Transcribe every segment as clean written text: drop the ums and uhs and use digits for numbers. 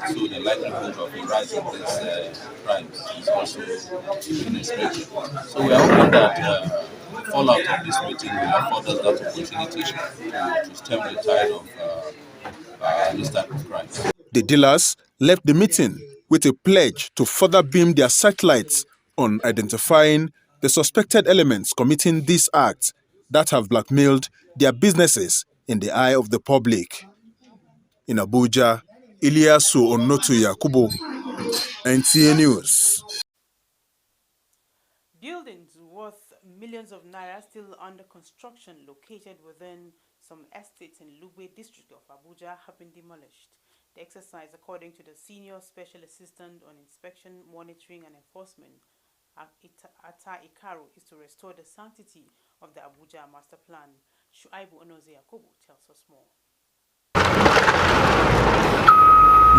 So the likelihood of a rise in this crime is also being expected. So we are hoping that the fallout of this meeting will afford us that opportunity to stem the tide of this type of crimes. The dealers left the meeting with a pledge to further beam their satellites on identifying the suspected elements committing these acts that have blackmailed their businesses in the eye of the public. In Abuja, Ilyasu Onoto Yakubu, NTA News. Buildings worth millions of naira still under construction located within some estates in Lugbe district of Abuja have been demolished. The exercise, according to the Senior Special Assistant on Inspection, Monitoring and Enforcement, Ata Ikaru, is to restore the sanctity of the Abuja Master Plan. Shuaibu Onoze Yakubu tells us more.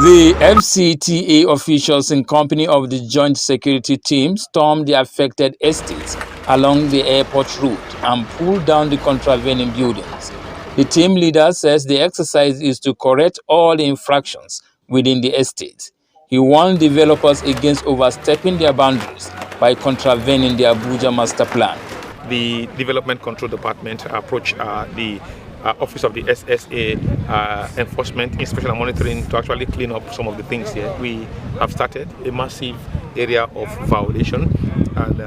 The FCTA officials in company of the Joint Security Team stormed the affected estates along the airport route and pulled down the contravening buildings. The team leader says the exercise is to correct all the infractions within the estate. He warned developers against overstepping their boundaries by contravening the Abuja Master Plan. The Development Control Department approached the Office of the SSA Enforcement, Inspection and Monitoring to actually clean up some of the things here. We have started a massive area of violation, and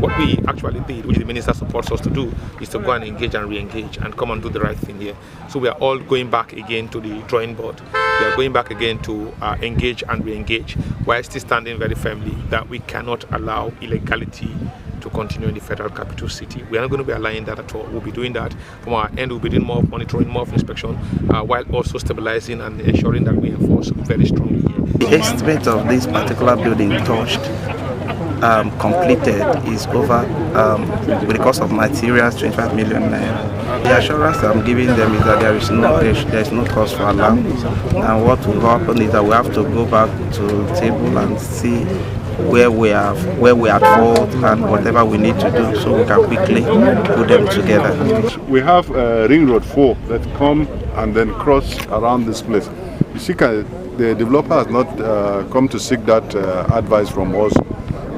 what we actually did, which the minister supports us to do, is to go and engage and re-engage and come and do the right thing here. So we are all going back again to the drawing board. We are going back again to engage and re-engage, while still standing very firmly that we cannot allow illegality to continue in the federal capital city. We are not going to be allowing that at all. We'll be doing that from our end. We'll be doing more of monitoring, more of inspection, while also stabilizing and ensuring that we enforce very strongly here. The estimate of this particular building touched, completed, is over, with the cost of materials, 25 million naira. The assurance I'm giving them is that there is no cost for alarm. And what will happen is that we have to go back to the table and see where we are at fault and whatever we need to do so we can quickly put them together. We have Ring Road 4 that come and then cross around this place. You see, the developer has not come to seek that advice from us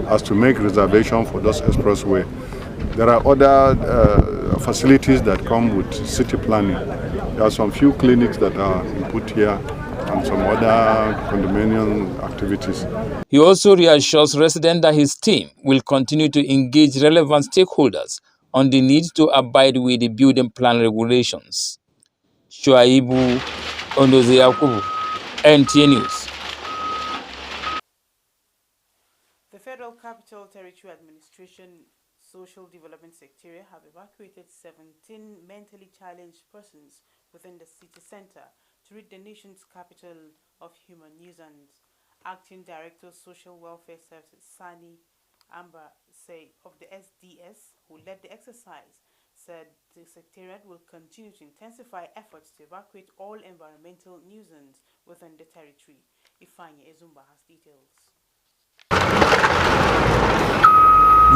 as to make reservation for those expressway. There are other facilities that come with city planning. There are some few clinics that are put here and some other condominium activities. He also reassures residents that his team will continue to engage relevant stakeholders on the need to abide with the building plan regulations. Shuaibu Onoze Yakubu, NTA News. The Federal Capital Territory Administration Social Development Secretariat have evacuated 17 mentally challenged persons within the city center to rid the nation's capital of human nuisance. Acting Director Social Welfare Services Sani Amba Say of the SDS, who led the exercise, said the Secretariat will continue to intensify efforts to evacuate all environmental nuisance within the territory. Ifanye Ezumba has details.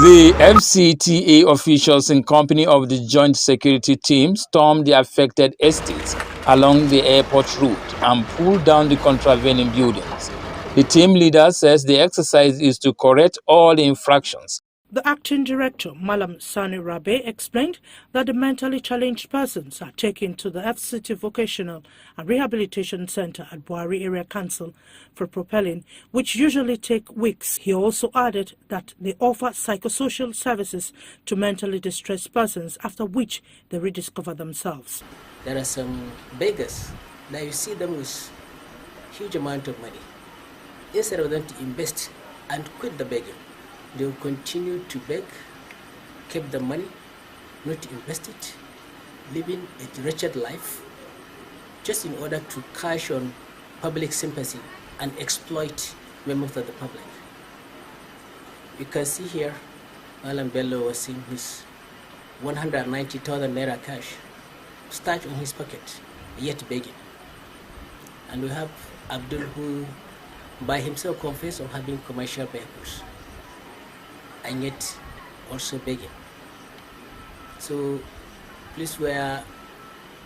The FCTA officials in company of the Joint Security Team stormed the affected estates along the airport route and pulled down the contravening buildings. The team leader says the exercise is to correct all the infractions. The acting director, Malam Sani Rabe, explained that the mentally challenged persons are taken to the FCT Vocational and Rehabilitation Center at Buhari Area Council for propelling, which usually take weeks. He also added that they offer psychosocial services to mentally distressed persons, after which they rediscover themselves. There are some beggars that you see them with huge amount of money. Instead of them to invest and quit the begging, they will continue to beg, keep the money, not invest it, living a wretched life, just in order to cash on public sympathy and exploit members of the public. You can see here, Alan Bello was seeing his 190,000 naira cash stashed on his pocket, yet begging. And we have Abdul, who by himself confessed on having commercial vehicles, and yet also begging. So please, we are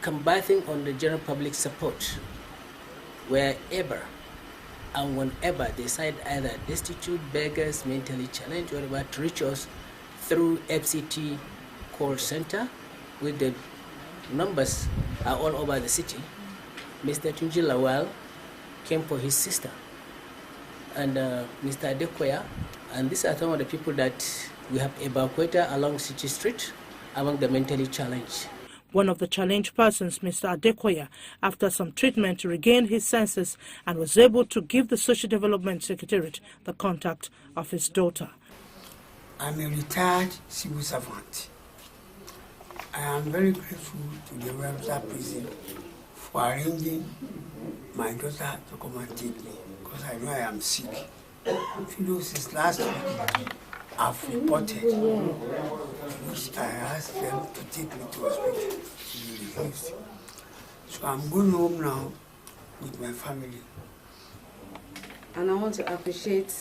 combating on the general public support wherever And whenever they decide either destitute, beggars, mentally challenged, whatever, to reach us through FCT call center, with the numbers are all over the city. Mr. Tunji Lawal came for his sister, and Mr. Adekoya, and these are some of the people that we have evacuated along City Street among the mentally challenged. One of the challenged persons, Mr. Adekoya, after some treatment, regained his senses and was able to give the Social Development Secretariat the contact of his daughter. I'm a retired civil servant. I am very grateful to the Webster prison for arranging my daughter to come and take me, because I know I am sick. You know, since last week, I've reported, which I asked them to take me to hospital. They refused. So I'm going home now with my family. And I want to appreciate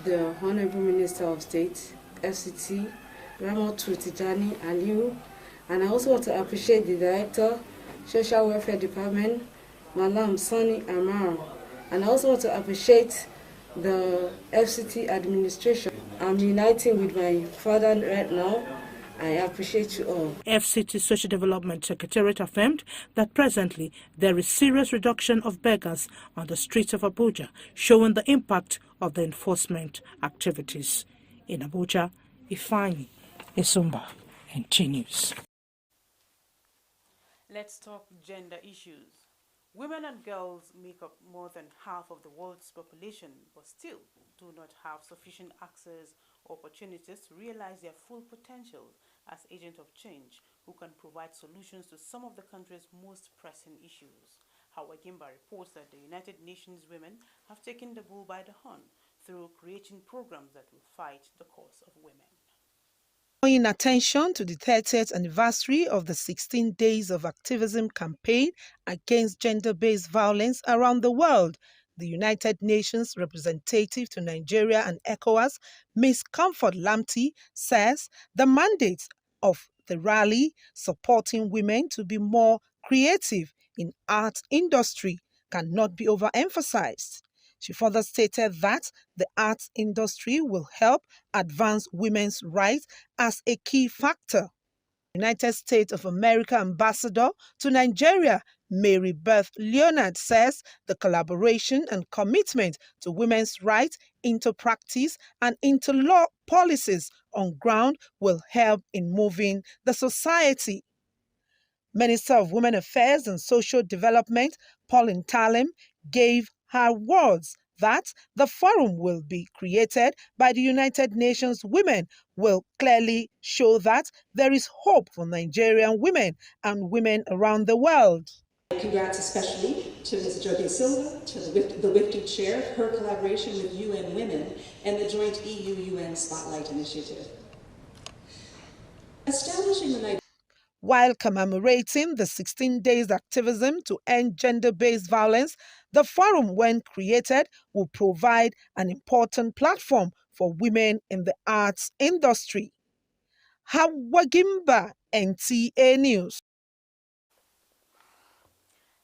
the Honorable Minister of State, FCT, Ramo Tijani, and you. And I also want to appreciate the Director, Social Welfare Department, Malam Sani Amara. And I also want to appreciate the FCT administration. I'm uniting with my father right now. I appreciate you all. FCT Social Development Secretariat affirmed that presently there is serious reduction of beggars on the streets of Abuja, showing the impact of the enforcement activities. In Abuja, Ifeanyi Esumba, NTA News. Let's talk gender issues. Women and girls make up more than half of the world's population, but still do not have sufficient access or opportunities to realize their full potential as agents of change who can provide solutions to some of the country's most pressing issues. Hawa Gimba reports that the United Nations women have taken the bull by the horn through creating programs that will fight the cause of women. Drawing attention to the 30th anniversary of the 16 Days of Activism campaign against gender-based violence around the world, the United Nations representative to Nigeria and ECOWAS, Ms. Comfort Lamty, says the mandate of the rally, supporting women to be more creative in art industry, cannot be overemphasized. She further stated that the arts industry will help advance women's rights as a key factor. United States of America ambassador to Nigeria, Mary Beth Leonard, says the collaboration and commitment to women's rights into practice and into law policies on ground will help in moving the society. Minister of Women Affairs and Social Development, Pauline Talem, gave her words that the forum will be created by the United Nations women will clearly show that there is hope for Nigerian women and women around the world. Congrats especially to Ms. Jogi Silva, to the WIFTI chair, her collaboration with UN Women and the joint EU-UN Spotlight Initiative. Establishing the While commemorating the 16 days activism to end gender-based violence, the forum, when created, will provide an important platform for women in the arts industry. Hawa Gimba, NTA News.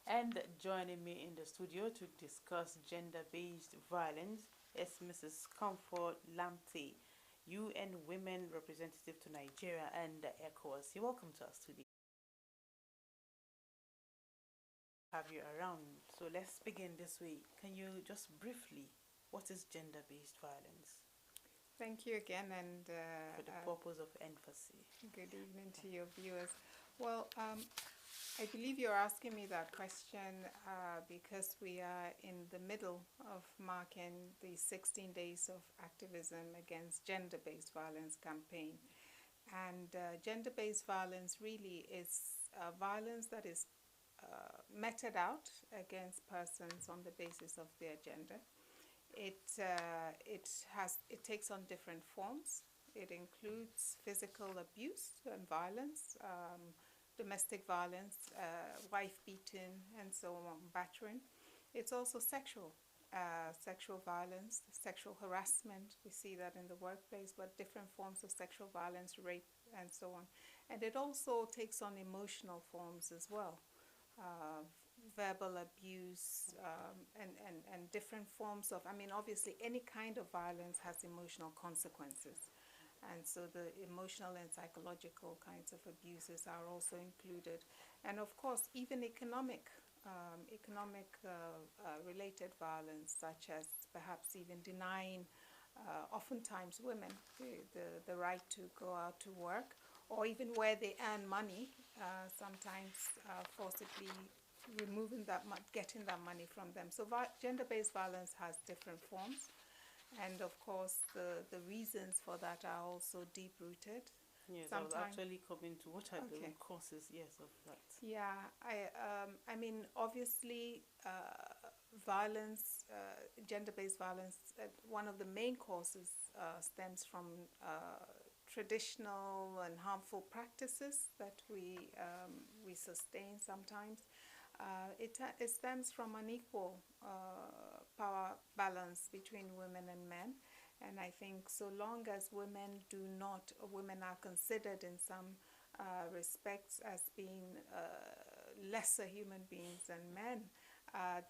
And joining me in the studio to discuss gender-based violence is Mrs. Comfort Lamty, UN Women Representative to Nigeria and ECOWAS. You're welcome to our studio. Have you around. So let's begin this way. Can you just briefly, what is gender-based violence? Thank you again, and for the purpose of emphasis. Good evening to your viewers. Well, I believe you're asking me that question because we are in the middle of marking the 16 days of activism against gender-based violence campaign. And gender-based violence really is violence that is meted out against persons on the basis of their gender. It takes on different forms. It includes physical abuse and violence, domestic violence, wife beating, and so on, battering. It's also sexual violence, sexual harassment. We see that in the workplace, but different forms of sexual violence, rape, and so on. And it also takes on emotional forms as well. verbal abuse, and different forms of, I mean, obviously any kind of violence has emotional consequences. And so the emotional and psychological kinds of abuses are also included. And of course, even economic related violence, such as perhaps even denying oftentimes women the right to go out to work, or even where they earn money, sometimes forcibly removing that, getting that money from them. So gender-based violence has different forms, and of course the reasons for that are also deep-rooted. Yes, I was actually coming to what are the root causes, yes, of that. Yeah, I mean, obviously, violence, gender-based violence, one of the main causes stems from traditional and harmful practices that we sustain sometimes. It stems from unequal power balance between women and men. And I think so long as women are considered in some respects as being lesser human beings than men,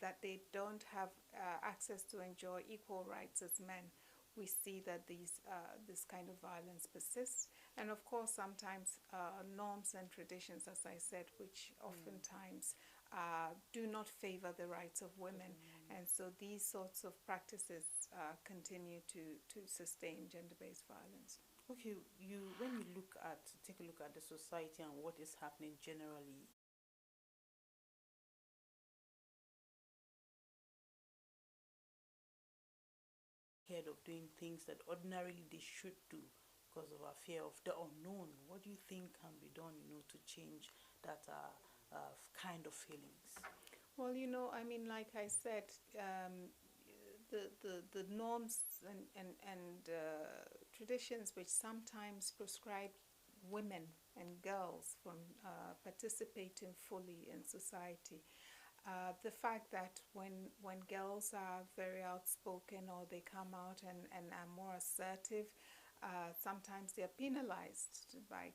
that they don't have access to enjoy equal rights as men, we see that this kind of violence persists. And of course, sometimes norms and traditions, as I said, which oftentimes do not favor the rights of women. And so these sorts of practices continue to sustain gender-based violence. Okay, when you take a look at the society and what is happening generally, ahead of doing things that ordinarily they should do because of our fear of the unknown, what do you think can be done, to change that kind of feelings? Well, I mean, like I said, the norms and traditions which sometimes prescribe women and girls from participating fully in society. The fact that when girls are very outspoken, or they come out and are more assertive, sometimes they are penalized by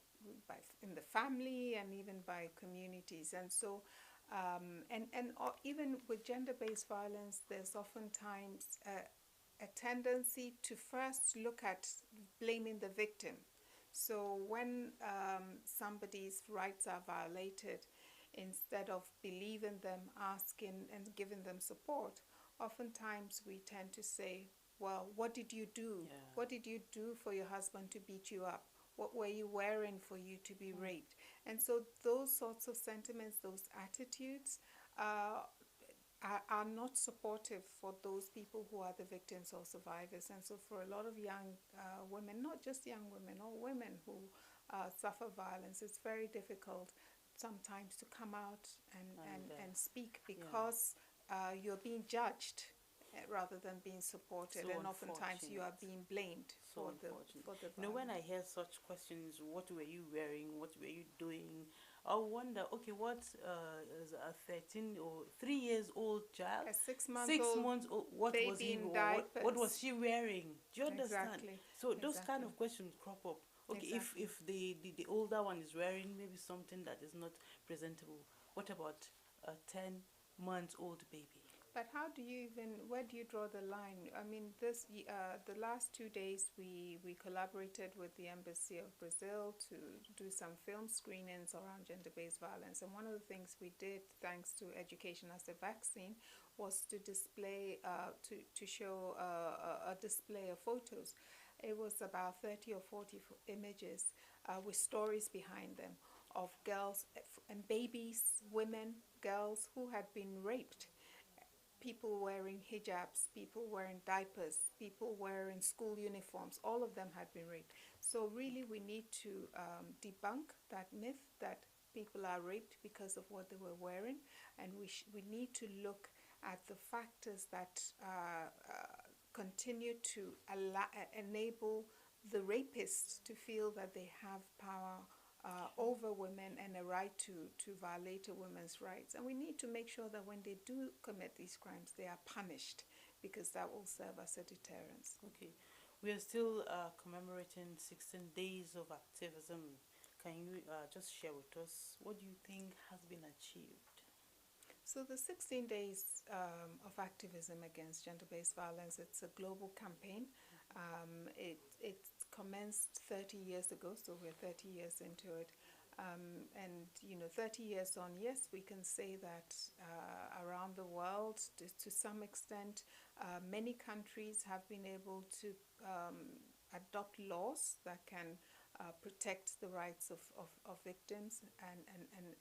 in the family and even by communities. And so even with gender-based violence, there's oftentimes a tendency to first look at blaming the victim. So when somebody's rights are violated, instead of believing them, asking and giving them support, oftentimes we tend to say, well, what did you do? Yeah. What did you do for your husband to beat you up? What were you wearing for you to be raped? And so those sorts of sentiments, those attitudes are not supportive for those people who are the victims or survivors. And so for a lot of young women, not just young women, all women who suffer violence, it's very difficult sometimes to come out and speak, because you're being judged rather than being supported, So and oftentimes you are being blamed for the violence. When I hear such questions, what were you wearing, what were you doing, I wonder, okay, what is a 13 or 3 years old child, a 6 months old, what was he, what was she wearing? Do you understand? Exactly. So those kind of questions crop up. Okay, Exactly. if the older one is wearing maybe something that is not presentable, what about a 10-month-old baby? But where do you draw the line? I mean, the last 2 days we collaborated with the Embassy of Brazil to do some film screenings around gender-based violence. And one of the things we did, thanks to Education as a Vaccine, was to display, to show a display of photos. It was about 30 or 40 images with stories behind them of girls and babies, women, girls who had been raped. People wearing hijabs, people wearing diapers, people wearing school uniforms, all of them had been raped. So really we need to debunk that myth that people are raped because of what they were wearing, and we need to look at the factors that continue to enable the rapists to feel that they have power over women and a right to violate a woman's rights. And we need to make sure that when they do commit these crimes, they are punished, because that will serve as a deterrence. Okay, we are still commemorating 16 days of activism. Can you just share with us what do you think has been achieved? So the 16 days of activism against gender-based violence, it's a global campaign. It commenced 30 years ago, so we're 30 years into it. And, 30 years on, yes, we can say that around the world, to some extent, many countries have been able to adopt laws that can protect the rights of victims,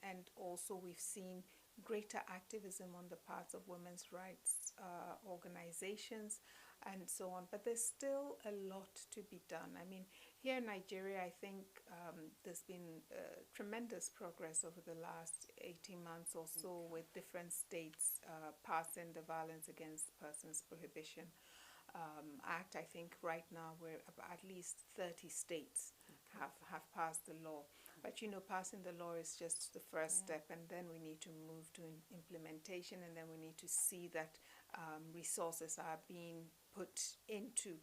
and also we've seen greater activism on the parts of women's rights organizations and so on. But there's still a lot to be done. I mean, here in Nigeria, I think there's been tremendous progress over the last 18 months or so, with different states passing the Violence Against Persons Prohibition Act. I think right now we're about at least 30 states have passed the law. But passing the law is just the first step, and then we need to move to implementation, and then we need to see that resources are being put into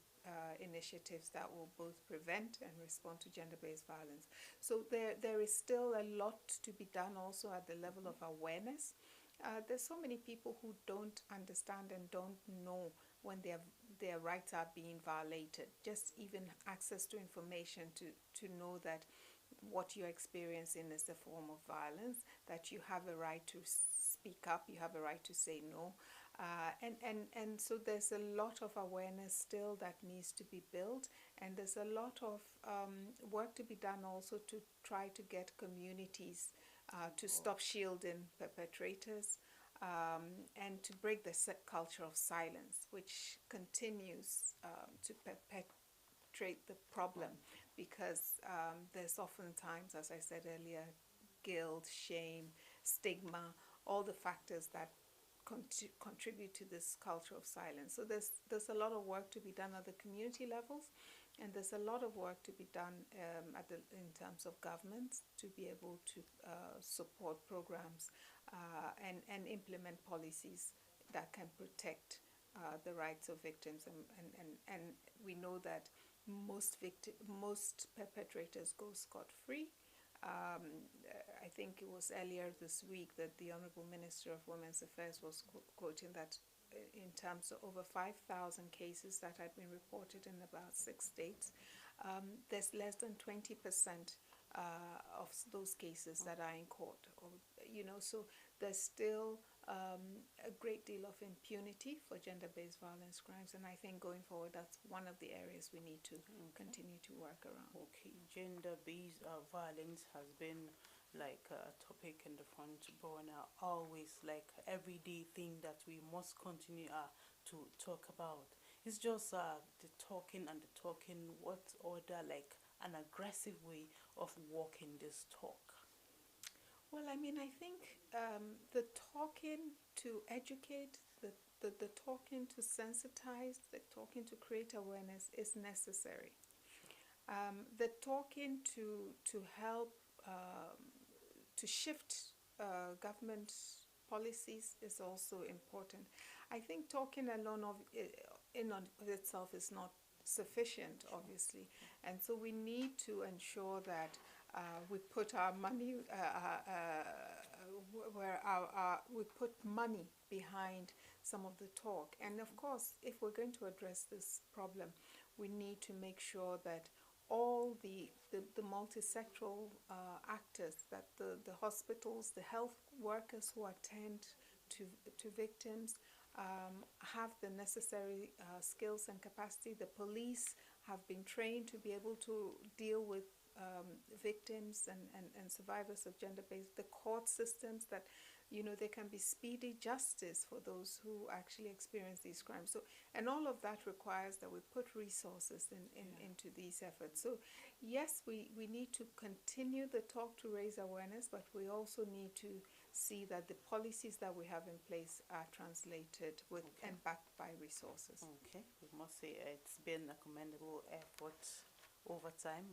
initiatives that will both prevent and respond to gender-based violence. So there is still a lot to be done also at the level of awareness. There's so many people who don't understand and don't know when their rights are being violated. Just even access to information to know that what you're experiencing is a form of violence, that you have a right to speak up, you have a right to say no. And so there's a lot of awareness still that needs to be built, and there's a lot of work to be done also to try to get communities to stop shielding perpetrators, and to break the culture of silence, which continues to perpetrate the problem, because there's oftentimes, as I said earlier, guilt, shame, stigma, all the factors that contribute to this culture of silence. So there's a lot of work to be done at the community levels, and there's a lot of work to be done in terms of governments to be able to support programs and implement policies that can protect the rights of victims. And we know that most perpetrators go scot-free. I think it was earlier this week that the Honorable Minister of Women's Affairs was quoting that in terms of over 5,000 cases that had been reported in about 6 states, there's less than 20% of those cases that are in court. So there's still a great deal of impunity for gender-based violence crimes, and I think going forward that's one of the areas we need to continue to work around. Okay, gender-based violence has been like a topic in the front burner, always like everyday thing that we must continue to talk about. It's just the talking and the talking. What other like an aggressive way of walking this talk? Well, I mean, I think the talking to educate, the talking to sensitize, the talking to create awareness is necessary. The talking to help to shift government policies is also important. I think talking alone in of itself is not sufficient, obviously, and so we need to ensure that we put our money where we put money behind some of the talk. And of course, if we're going to address this problem, we need to make sure that all the multisectoral actors, that the hospitals, the health workers who attend to victims have the necessary skills and capacity. The police have been trained to be able to deal with victims and survivors of gender-based, the court systems, that there can be speedy justice for those who actually experience these crimes. So, and all of that requires that we put resources into these efforts. So yes, we need to continue the talk to raise awareness, but we also need to see that the policies that we have in place are translated with and backed by resources. Okay, we must say it's been a commendable effort over time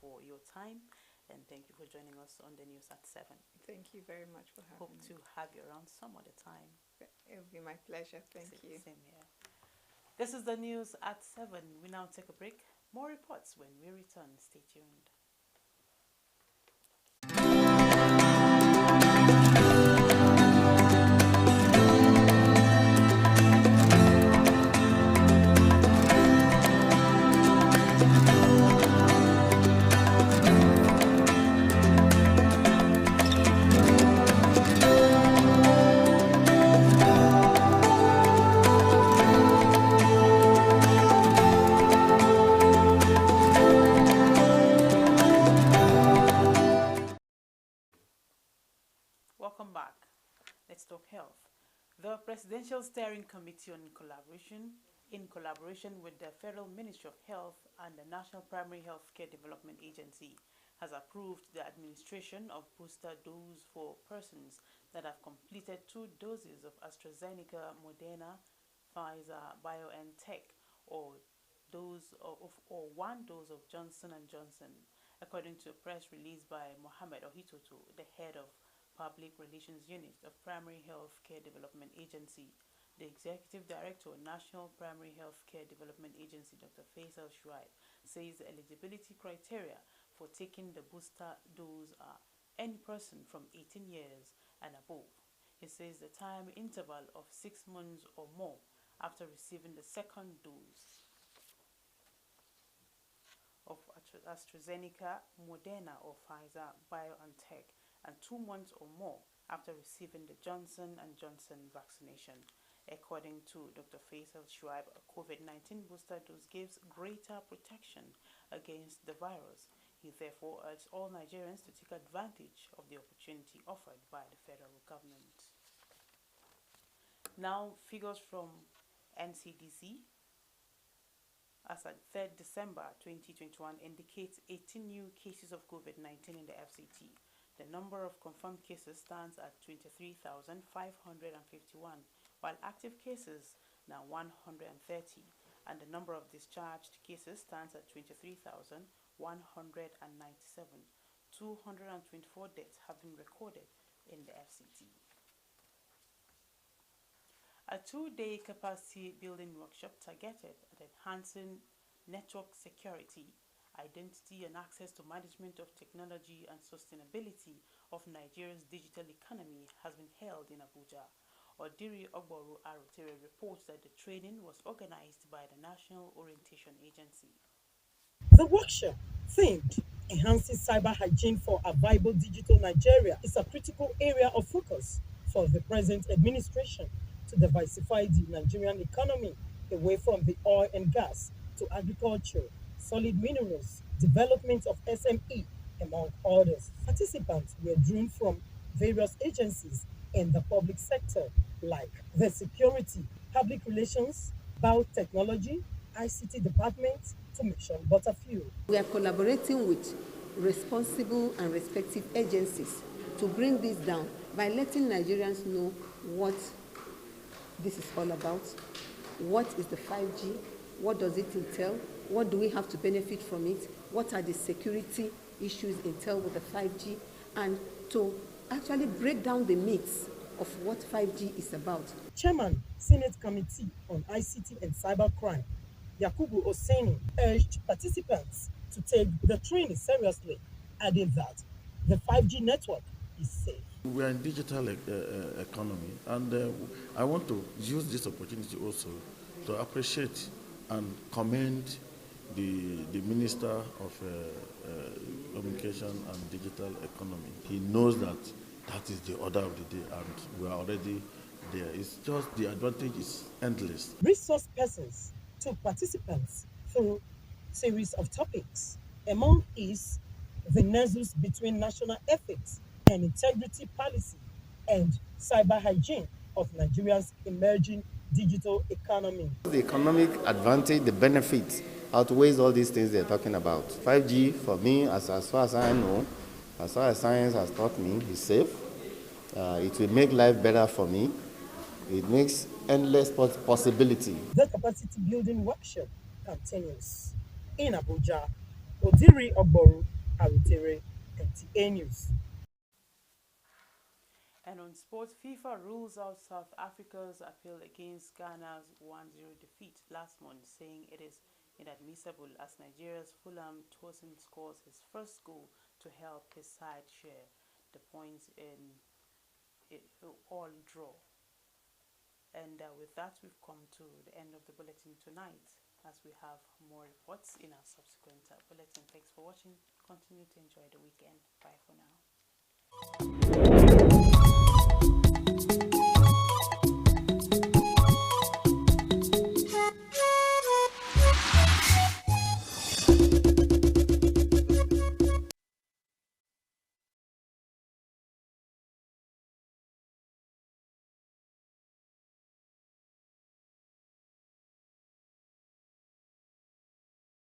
for your time, and thank you for joining us on the news at 7. Thank you very much for having me. Hope to have you around some other time. It will be my pleasure. Thank you. Same here. This is the news at 7. We now take a break. More reports when we return. Stay tuned. Presidential Steering Committee in collaboration with the Federal Ministry of Health and the National Primary Healthcare Development Agency, has approved the administration of booster doses for persons that have completed 2 doses of AstraZeneca, Moderna, Pfizer, BioNTech, or 1 dose of Johnson & Johnson, according to a press release by Mohammed Ohitoto, the head of Public Relations Unit of Primary Health Care Development Agency. The Executive Director, National Primary Health Care Development Agency, Dr. Faisal Shuaib, says the eligibility criteria for taking the booster dose are any person from 18 years and above. He says the time interval of 6 months or more after receiving the second dose of AstraZeneca, Moderna, or Pfizer, BioNTech, and 2 months or more after receiving the Johnson & Johnson vaccination. According to Dr. Faisal Shuaib, a COVID-19 booster dose gives greater protection against the virus. He therefore urged all Nigerians to take advantage of the opportunity offered by the federal government. Now, figures from NCDC as at 3rd December 2021 indicates 18 new cases of COVID-19 in the FCT. The number of confirmed cases stands at 23,551, while active cases now 130, and the number of discharged cases stands at 23,197. 224 deaths have been recorded in the FCT. A 2-day capacity building workshop targeted at enhancing network security, identity and access to management of technology and sustainability of Nigeria's digital economy has been held in Abuja. Odiri Ogboru Arotere reports that the training was organized by the National Orientation Agency. The workshop, themed Enhancing Cyber Hygiene for a Viable Digital Nigeria, is a critical area of focus for the present administration to diversify the Nigerian economy away from the oil and gas to agriculture, solid minerals, development of SME, among others. Participants were drawn from various agencies in the public sector like the Security, Public Relations, Biotechnology, ICT Department, to mention but a few. We are collaborating with responsible and respective agencies to bring this down by letting Nigerians know what this is all about, what is the 5G, what does it entail, what do we have to benefit from it, what are the security issues entailed with the 5G, and to actually break down the myths of what 5G is about. Chairman, Senate Committee on ICT and Cybercrime, Yakubu Oseni, urged participants to take the training seriously, adding that the 5G network is safe. We are in digital economy, and I want to use this opportunity also to appreciate and commend the Minister of Communication and Digital Economy. He knows that that is the order of the day, and we are already there. It's just the advantage is endless. Resource persons took participants through a series of topics. Among is the nexus between national ethics and integrity policy and cyber hygiene of Nigeria's emerging digital economy. The economic advantage, the benefits outweighs all these things they're talking about. 5G, for me, as far as I know, as far as science has taught me, is safe. It will make life better for me. It makes endless possibility. The capacity building workshop continues. In Abuja, Odiri Ogboru Arotere, NTA News. And on sports, FIFA rules out South Africa's appeal against Ghana's 1-0 defeat last month, saying it is inadmissible as Nigeria's Fulham Tosin scores his first goal to help his side share the points in all draw. And with that, we've come to the end of the bulletin tonight, as we have more reports in our subsequent bulletin. Thanks for watching. Continue to enjoy the weekend. Bye for now.